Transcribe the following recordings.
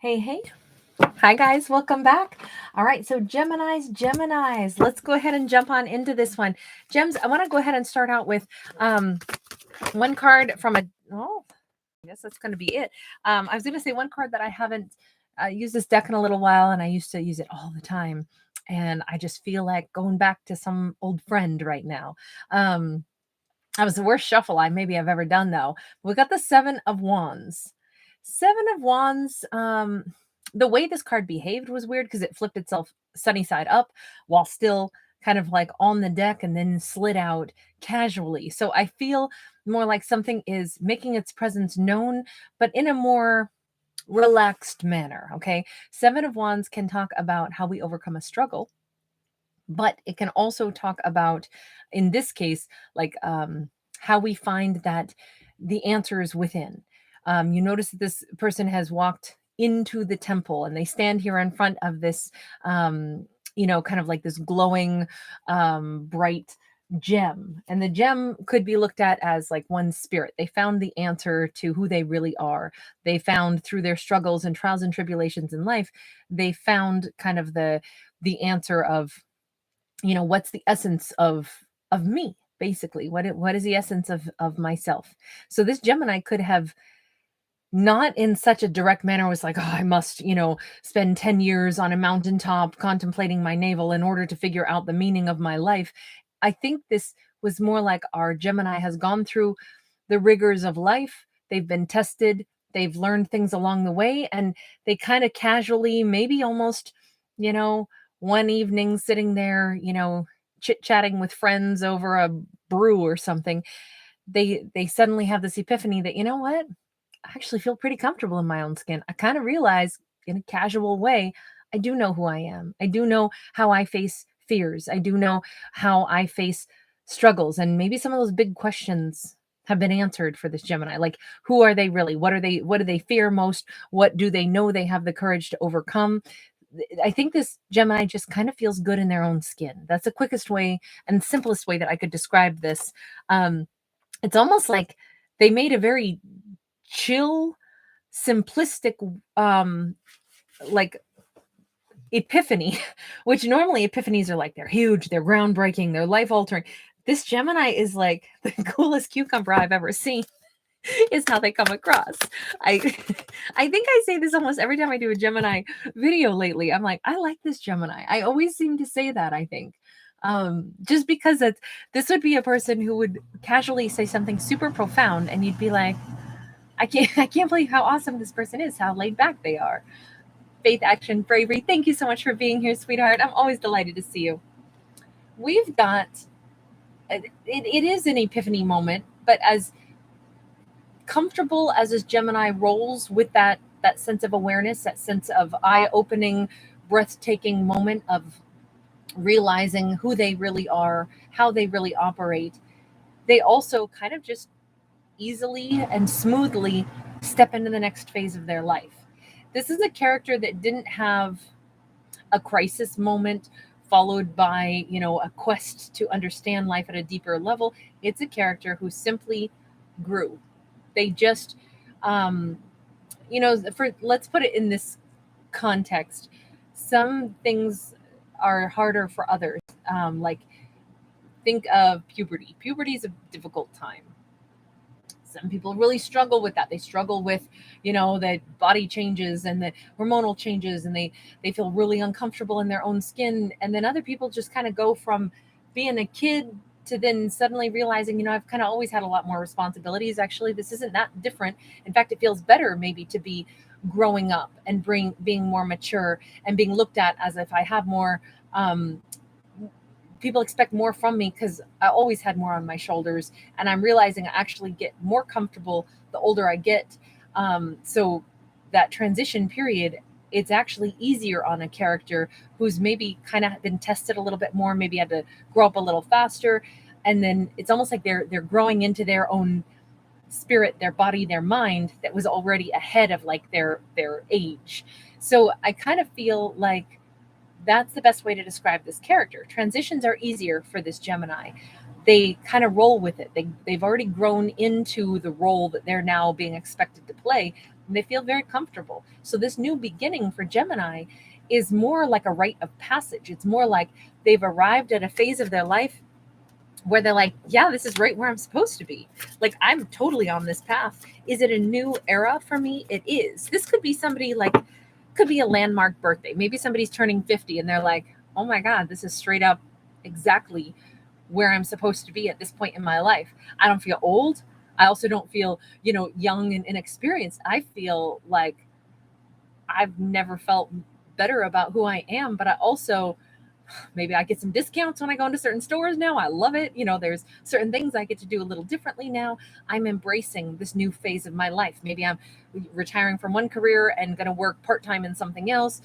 Hey, hey. Hi, guys. Welcome back. All right. So, Geminis. Let's go ahead and jump on into this one. Gems, I want to go ahead and start out with um, one card from oh, I guess that's going to be it. I was going to say one card that I haven't used this deck in a little while, and I used to use it all the time. And I just feel like going back to some old friend right now. That was the worst shuffle I've ever done, though. We got the Seven of Wands. Seven of Wands. The way this card behaved was weird because it flipped itself sunny side up while still kind of like on the deck and then slid out casually. So I feel more like something is making its presence known, but in a more relaxed manner. Okay. Seven of Wands can talk about how we overcome a struggle, but it can also talk about, in this case, like how we find that the answer is within. You notice that this person has walked into the temple and they stand here in front of this kind of like this glowing bright gem, and the gem could be looked at as like one spirit. They found the answer to who they really are. They found, through their struggles and trials and tribulations in life, they found kind of the answer of, what's the essence of me, basically. What is the essence of myself? So this Gemini could have, not in such a direct manner, was like, oh, I must, spend 10 years on a mountaintop contemplating my navel in order to figure out the meaning of my life. I think this was more like our Gemini has gone through the rigors of life. They've been tested, they've learned things along the way, and they kind of casually, maybe almost, you know, one evening sitting there, chit-chatting with friends over a brew or something, they suddenly have this epiphany that, you know what? I actually feel pretty comfortable in my own skin. I kind of realize, in a casual way, I do know who I am. I do know how I face fears. I do know how I face struggles. And maybe some of those big questions have been answered for this Gemini. Like, who are they really? What do they fear most? What do they know they have the courage to overcome? I think this Gemini just kind of feels good in their own skin. That's the quickest way and simplest way that I could describe this. Um, it's almost like they made a very chill, simplistic, like, epiphany, which normally epiphanies are like, they're huge, they're groundbreaking, they're life altering. This Gemini is like the coolest cucumber I've ever seen. Is how they come across. I I think I say this almost every time I do a Gemini video lately. I'm like, I like this Gemini. I always seem to say that, I think. Just because this would be a person who would casually say something super profound and you'd be like, I can't believe how awesome this person is, how laid back they are. Faith, action, bravery. Thank you so much for being here, sweetheart. I'm always delighted to see you. We've got it is an epiphany moment, but as comfortable as this Gemini rolls with that sense of awareness, that sense of eye-opening, breathtaking moment of realizing who they really are, how they really operate, they also kind of just easily and smoothly step into the next phase of their life. This is a character that didn't have a crisis moment followed by, a quest to understand life at a deeper level. It's a character who simply grew. They just, um, for let's put it in this context. Some things are harder for others. Like, think of puberty. Puberty is a difficult time. Some people really struggle with that. They struggle with, the body changes and the hormonal changes, and they feel really uncomfortable in their own skin. And then other people just kind of go from being a kid to then suddenly realizing, I've kind of always had a lot more responsibilities. Actually, this isn't that different. In fact, it feels better maybe to be growing up and being more mature and being looked at as if I have more. People expect more from me because I always had more on my shoulders, and I'm realizing I actually get more comfortable the older I get. So that transition period, it's actually easier on a character who's maybe kind of been tested a little bit more, maybe had to grow up a little faster, and then it's almost like they're growing into their own spirit, their body, their mind that was already ahead of like their age. So I kind of feel like that's the best way to describe this character. Transitions are easier for this Gemini. They kind of roll with it. They've already grown into the role that they're now being expected to play. and they feel very comfortable. So this new beginning for Gemini is more like a rite of passage. It's more like they've arrived at a phase of their life where they're like, yeah, this is right where I'm supposed to be. Like, I'm totally on this path. Is it a new era for me? It is. This could be somebody like, could be a landmark birthday. Maybe somebody's turning 50 and they're like, oh my God, this is straight up exactly where I'm supposed to be at this point in my life. I don't feel old. I also don't feel, young and inexperienced. I feel like I've never felt better about who I am, but I also, maybe I get some discounts when I go into certain stores now. I love it. There's certain things I get to do a little differently now. I'm embracing this new phase of my life. Maybe I'm retiring from one career and going to work part-time in something else.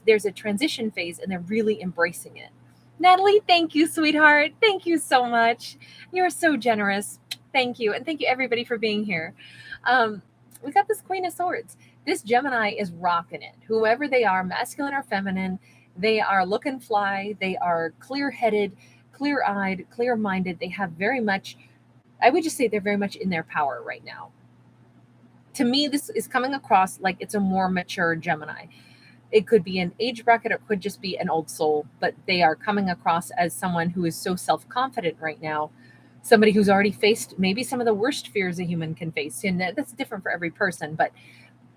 There's a transition phase and they're really embracing it. Natalie, thank you, sweetheart. Thank you so much. You're so generous. Thank you. And thank you everybody for being here. We got this Queen of Swords. This Gemini is rocking it. Whoever they are, masculine or feminine, they are looking fly. They are clear-headed, clear-eyed, clear-minded. They have very much, I would just say they're very much in their power right now. To me, this is coming across like it's a more mature Gemini. It could be an age bracket, or it could just be an old soul, but they are coming across as someone who is so self-confident right now. Somebody who's already faced maybe some of the worst fears a human can face. And that's different for every person, but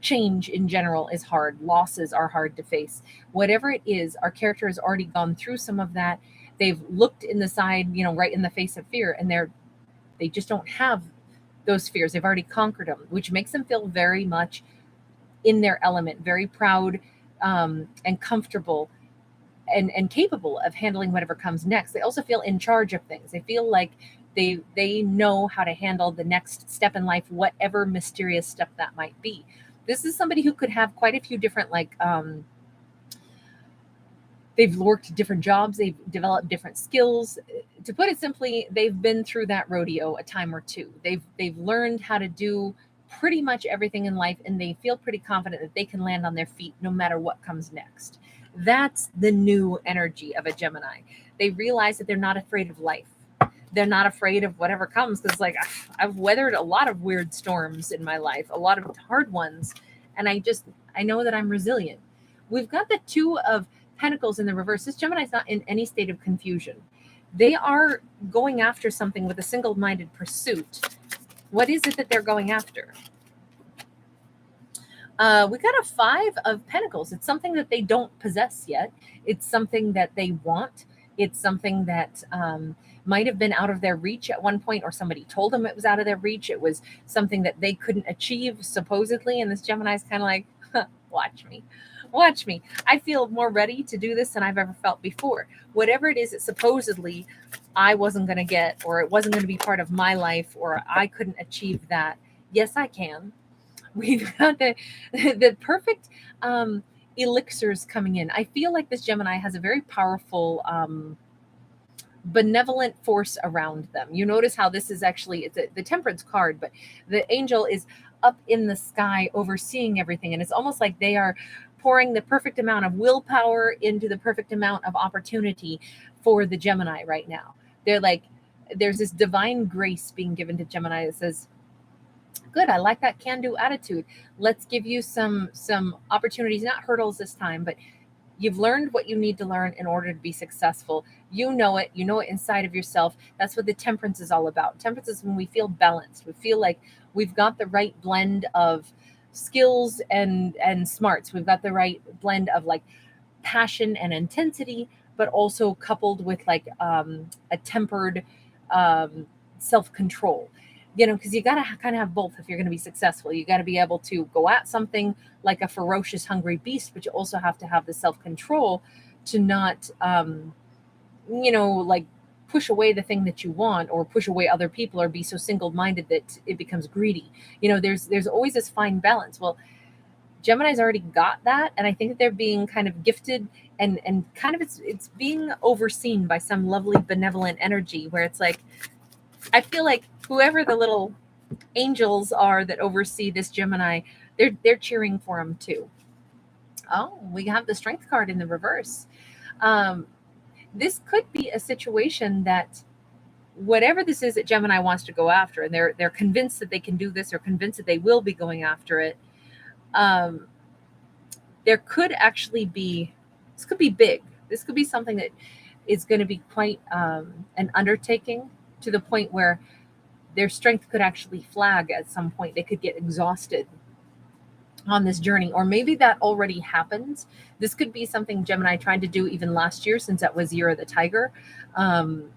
change in general is hard. Losses are hard to face. Whatever it is, our character has already gone through some of that. They've looked in the side, right in the face of fear, and they just don't have those fears. They've already conquered them, which makes them feel very much in their element, very proud, and comfortable and capable of handling whatever comes next. They also feel in charge of things. They feel like they know how to handle the next step in life, whatever mysterious step that might be. This is somebody who could have quite a few different, they've worked different jobs, they've developed different skills. To put it simply, they've been through that rodeo a time or two. They've learned how to do pretty much everything in life, and they feel pretty confident that they can land on their feet no matter what comes next. That's the new energy of a Gemini. They realize that they're not afraid of life. They're not afraid of whatever comes, because I've weathered a lot of weird storms in my life, a lot of hard ones, and I know that I'm resilient. We've got the Two of Pentacles in the reverse. This Gemini's not in any state of confusion. They are going after something with a single-minded pursuit. What is it that they're going after? We got a Five of Pentacles. It's something that they don't possess yet. It's something that they want. It's something that might have been out of their reach at one point, or somebody told them it was out of their reach. It was something that they couldn't achieve, supposedly. And this Gemini's kind of like, watch me. Watch me. I feel more ready to do this than I've ever felt before. Whatever it is that supposedly I wasn't going to get, or it wasn't going to be part of my life, or I couldn't achieve that. Yes, I can. We've got the perfect elixirs coming in. I feel like this Gemini has a very powerful benevolent force around them. You notice how this is actually, it's the Temperance card, but the angel is up in the sky overseeing everything. And it's almost like they are pouring the perfect amount of willpower into the perfect amount of opportunity for the Gemini right now. They're like, there's this divine grace being given to Gemini that says, good, I like that can-do attitude. Let's give you some opportunities, not hurdles this time, but you've learned what you need to learn in order to be successful. You know it inside of yourself. That's what the Temperance is all about. Temperance is when we feel balanced. We feel like we've got the right blend of skills and smarts. We've got the right blend of like passion and intensity, but also coupled with like a tempered self-control. Because you got to kind of have both if you're going to be successful. You got to be able to go at something like a ferocious, hungry beast, but you also have to have the self-control to not, like push away the thing that you want, or push away other people, or be so single-minded that it becomes greedy. There's always this fine balance. Well, Gemini's already got that, and I think that they're being kind of gifted and kind of it's being overseen by some lovely benevolent energy where it's like, I feel like whoever the little angels are that oversee this Gemini, they're cheering for him too. Oh, we have the Strength card in the reverse. This could be a situation that whatever this is that Gemini wants to go after, and they're convinced that they can do this, or convinced that they will be going after it, um, there could actually be, this could be big. This could be something that is going to be quite an undertaking, to the point where their strength could actually flag at some point. They could get exhausted on this journey, or maybe that already happens. This could be something Gemini tried to do even last year, since that was Year of the Tiger. Um,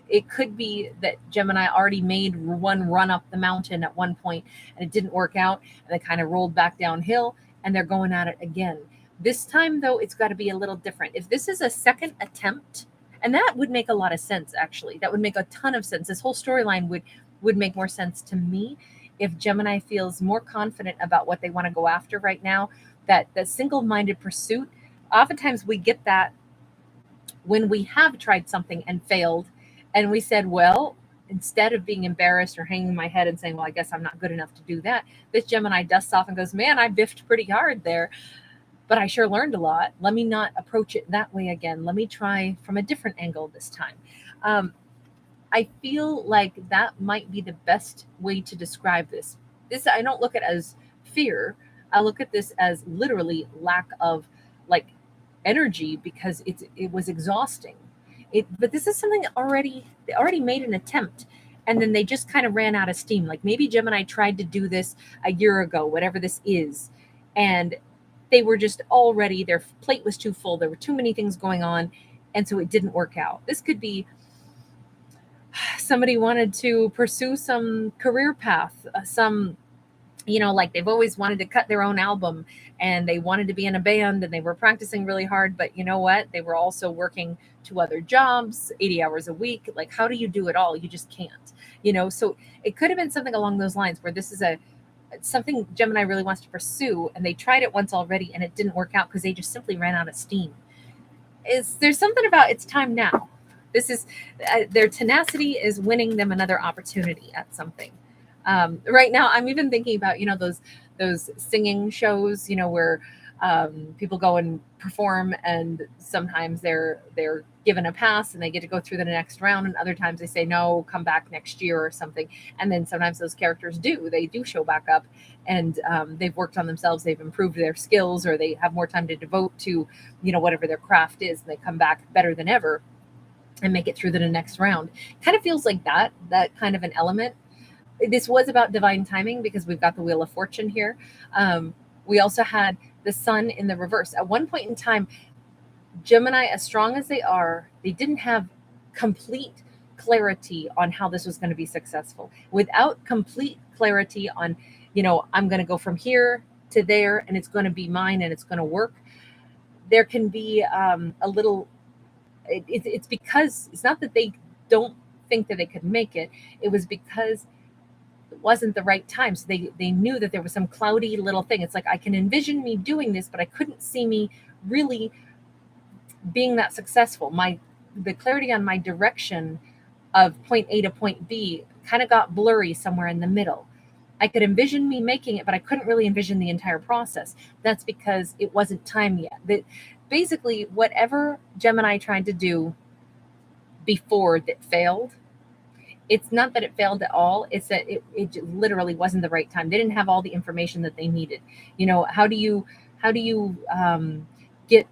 it could be that Gemini already made one run up the mountain at one point and it didn't work out, and they kind of rolled back downhill and they're going at it again. This time, though, it's got to be a little different. If this is a second attempt, and that would make a lot of sense, actually, that would make a ton of sense. This whole storyline would make more sense to me if Gemini feels more confident about what they want to go after right now. That single-minded pursuit, oftentimes we get that when we have tried something and failed, and we said, well, instead of being embarrassed or hanging my head and saying, well, I guess I'm not good enough to do that, this Gemini dusts off and goes, man, I biffed pretty hard there, but I sure learned a lot. Let me not approach it that way again. Let me try from a different angle this time. I feel like that might be the best way to describe this. This, I don't look at it as fear. I look at this as literally lack of, like, energy, because it was exhausting. But this is something that they already made an attempt, and then they just kind of ran out of steam. Like, maybe Gemini tried to do this a year ago, whatever this is, and they were just already, their plate was too full. There were too many things going on, and so it didn't work out. This could be somebody wanted to pursue some career path, some, like, they've always wanted to cut their own album, and they wanted to be in a band, and they were practicing really hard, but you know what, they were also working 2 other jobs, 80 hours a week. Like, how do you do it all? You just can't. So it could have been something along those lines, where this is something Gemini really wants to pursue, and they tried it once already and it didn't work out because they just simply ran out of steam. There's something about it's time now. This is their tenacity is winning them another opportunity at something. Right now, I'm even thinking about those singing shows, where people go and perform, and sometimes they're given a pass and they get to go through the next round, and other times they say no, come back next year or something. And then sometimes those characters they do show back up, and they've worked on themselves, they've improved their skills, or they have more time to devote to whatever their craft is, and they come back better than ever and make it through to the next round. Kind of feels like that kind of an element. This was about divine timing, because we've got the Wheel of Fortune here. We also had the Sun in the reverse. At one point in time, Gemini, as strong as they are, they didn't have complete clarity on how this was going to be successful. Without complete clarity on, I'm going to go from here to there, and it's going to be mine, and it's going to work, there can be a little, it's because it's not that they don't think that they could make it. It was because it wasn't the right time. So they knew that there was some cloudy little thing. It's like, I can envision me doing this, but I couldn't see me really being that successful. The clarity on my direction of point A to point B kind of got blurry somewhere in the middle. I could envision me making it, but I couldn't really envision the entire process. That's because it wasn't time yet. Basically, whatever Gemini tried to do before that failed, it's not that it failed at all. It's that it literally wasn't the right time. They didn't have all the information that they needed. How do you get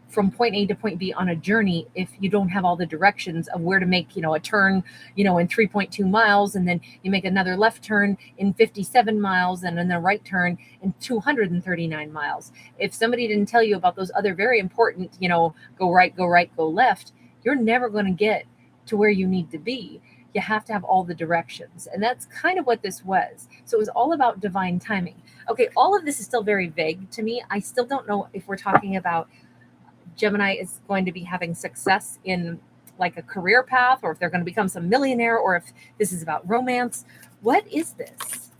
from point A to point B on a journey if you don't have all the directions of where to make, a turn, in 3.2 miles, and then you make another left turn in 57 miles, and then a right turn in 239 miles. If somebody didn't tell you about those other very important, go right, go left, you're never going to get to where you need to be. You have to have all the directions. And that's kind of what this was. So it was all about divine timing. Okay, all of this is still very vague to me. I still don't know if we're talking about Gemini is going to be having success in, like, a career path, or if they're going to become some millionaire, or if this is about romance. What is this?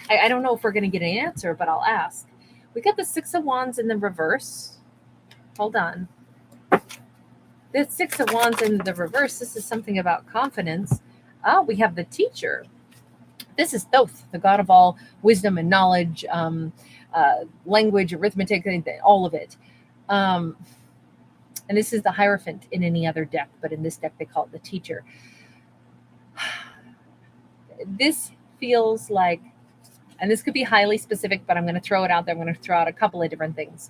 I don't know if we're going to get an answer, but I'll ask. We got the Six of Wands in the reverse. Hold on. The Six of Wands in the reverse, this is something about confidence. Oh, we have the Teacher. This is Thoth, the god of all wisdom and knowledge, language, arithmetic, all of it. And this is the Hierophant in any other deck, but in this deck they call it the Teacher. This feels like and this could be highly specific, but I'm going to throw it out there. I'm going to throw out a couple of different things.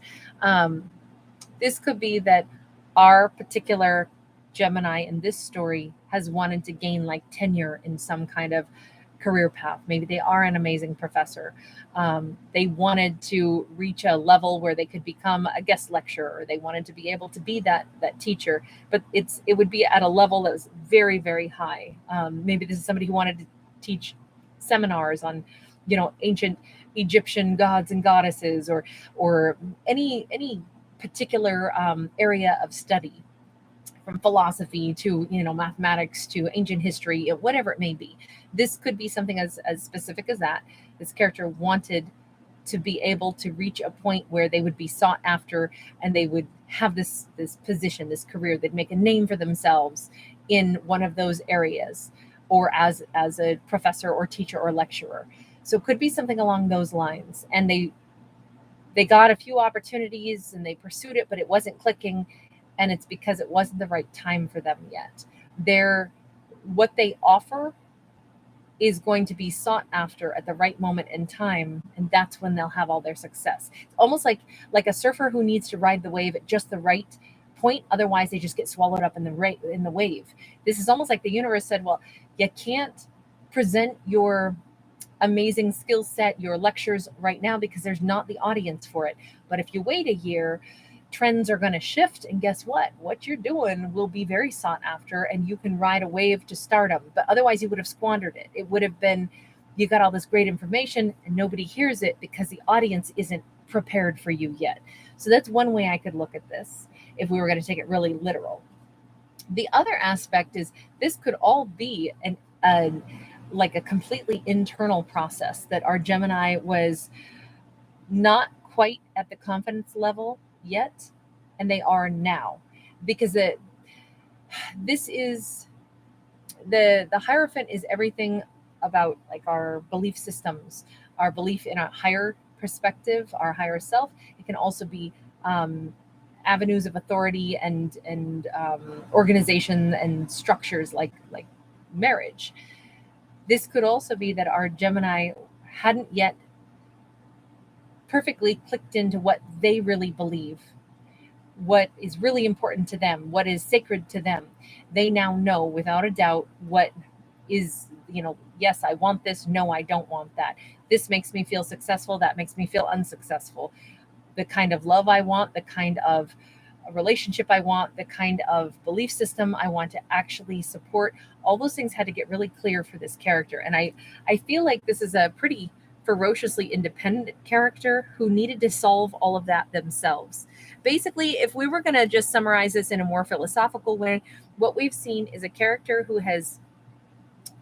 This could be that our particular Gemini in this story has wanted to gain like tenure in some kind of career path. Maybe they are an amazing professor. They wanted to reach a level where they could become a guest lecturer, or they wanted to be able to be that teacher. But it would be at a level that was very, very high. Maybe this is somebody who wanted to teach seminars on, ancient Egyptian gods and goddesses, or any particular area of study, from philosophy to mathematics to ancient history, whatever it may be. This could be something as specific as that. This character wanted to be able to reach a point where they would be sought after, and they would have this position, this career. They'd make a name for themselves in one of those areas, or as a professor or teacher or lecturer. So it could be something along those lines. And they got a few opportunities and they pursued it, but it wasn't clicking, and it's because it wasn't the right time for them yet. What they offer is going to be sought after at the right moment in time, and that's when they'll have all their success. It's almost like a surfer who needs to ride the wave at just the right point, otherwise they just get swallowed up in the wave. This is almost like the universe said, well, you can't present your amazing skill set, your lectures right now, because there's not the audience for it. But if you wait a year, trends are going to shift, and guess what you're doing will be very sought after, and you can ride a wave to stardom. But otherwise you would have squandered it. It would have been, you got all this great information and nobody hears it because the audience isn't prepared for you yet. So that's one way I could look at this if we were going to take it really literal. The other aspect is this could all be like a completely internal process that our Gemini was not quite at the confidence level yet, and they are now, because this is the Hierophant is everything about like our belief systems, our belief in a higher perspective, our higher self. It can also be avenues of authority and organization and structures like marriage. This could also be that our Gemini hadn't yet perfectly clicked into what they really believe, what is really important to them, what is sacred to them. They now know without a doubt what is, yes, I want this. No, I don't want that. This makes me feel successful. That makes me feel unsuccessful. The kind of love I want, the kind of relationship I want, the kind of belief system I want to actually support. All those things had to get really clear for this character. And I feel like this is a pretty ferociously independent character who needed to solve all of that themselves. Basically, if we were going to just summarize this in a more philosophical way, what we've seen is a character who has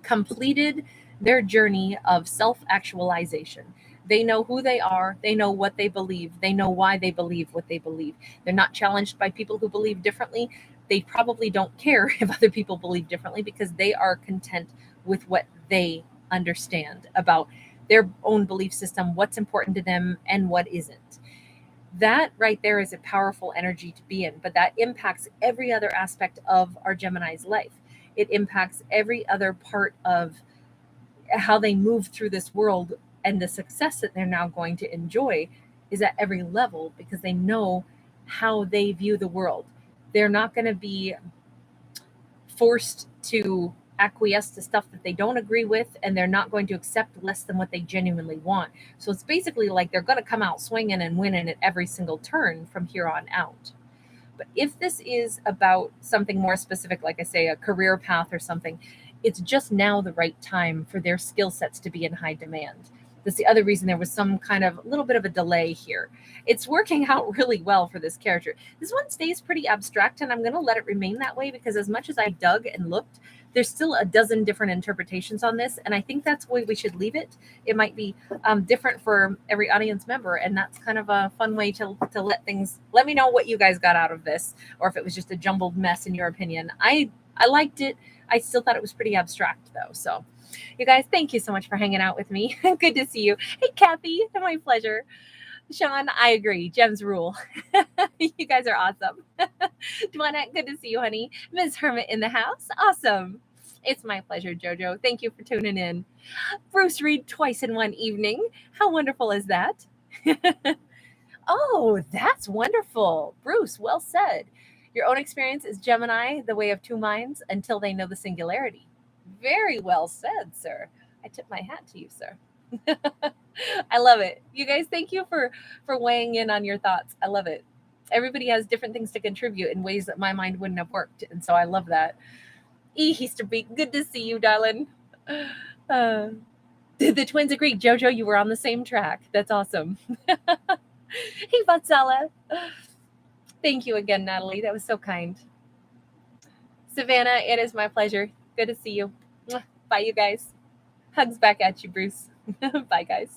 completed their journey of self actualization. They know who they are. They know what they believe. They know why they believe what they believe. They're not challenged by people who believe differently. They probably don't care if other people believe differently because they are content with what they understand about their own belief system, what's important to them and what isn't. That right there is a powerful energy to be in, but that impacts every other aspect of our Gemini's life. It impacts every other part of how they move through this world, and the success that they're now going to enjoy is at every level because they know how they view the world. They're not going to be forced to acquiesce to stuff that they don't agree with, and they're not going to accept less than what they genuinely want. So it's basically like they're going to come out swinging and winning at every single turn from here on out. But if this is about something more specific, like I say, a career path or something, it's just now the right time for their skill sets to be in high demand. That's the other reason there was some kind of little bit of a delay here. It's working out really well for this character. This one stays pretty abstract, and I'm going to let it remain that way because as much as I dug and looked, there's still a dozen different interpretations on this, and I think that's the way we should leave it. It might be different for every audience member, and that's kind of a fun way to let me know what you guys got out of this, or if it was just a jumbled mess in your opinion. I liked it. I still thought it was pretty abstract though. So you guys, thank you so much for hanging out with me. Good to see you. Hey, Kathy, my pleasure. Sean, I agree. Gems rule. You guys are awesome. Dwana, good to see you, honey. Ms. Hermit in the house. Awesome. It's my pleasure, Jojo. Thank you for tuning in. Bruce Reed twice in one evening. How wonderful is that? Oh, that's wonderful. Bruce, well said. Your own experience is Gemini, the way of two minds, until they know the singularity. Very well said, sir. I tip my hat to you, sir. I love it. You guys, thank you for weighing in on your thoughts. I love it. Everybody has different things to contribute in ways that my mind wouldn't have worked, and so I love that. Easter Beak, good to see you, darling. Uh, the twins agree. Jojo, you were on the same track. That's awesome. Hey, Vatsala. Thank you again, Natalie. That was so kind. Savannah, it is my pleasure. Good to see you. Bye, you guys. Hugs back at you, Bruce. Bye, guys.